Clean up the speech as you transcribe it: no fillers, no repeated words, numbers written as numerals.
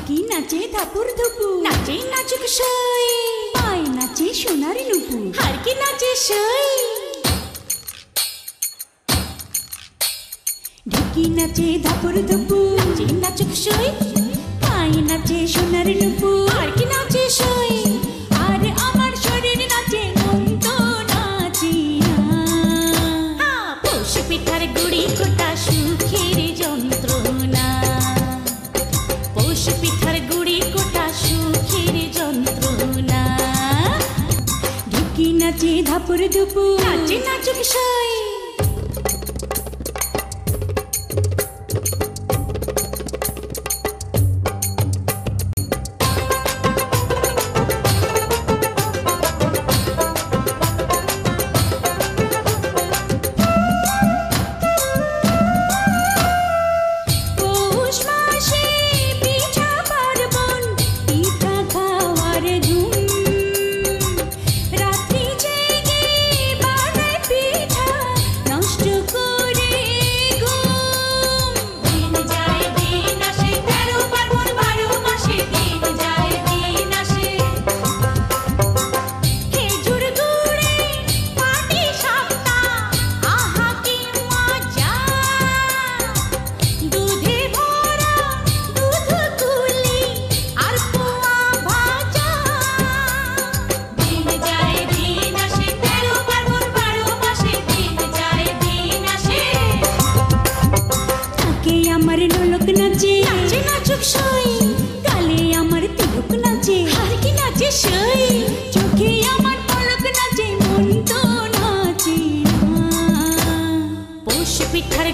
ঢুকি নাচে ধাপুর ধুপু, নাচে নাচুক সই, পায় নাচে সোনার নুপু, হারকি নাচে সই। ঢুকি নাচে ধাপুর ধুপু, নাচে নাচুক সই, পায় নাচে সোনার নুপু, হারকি নাচে সই। আর আমার শরীর নাচে, মন তো নাচি না। পৌষ পিঠার গুড়ি কোটা সুখের যন্ত্রণা, পৌষ পিঠার গুড়ি কোটা সুখের যন্ত্রণা। ঢুকি নাচে ধাপুর ধুপু, নাচে নাচুক সই। আমার ঢোলক নাচে, নাচে নাচুক সই, গালে আমার তিলক নাচে, হারকি নাচে সই। চোখে আমার পলক নাচে, মন তো নাচে না। পৌষ পিঠার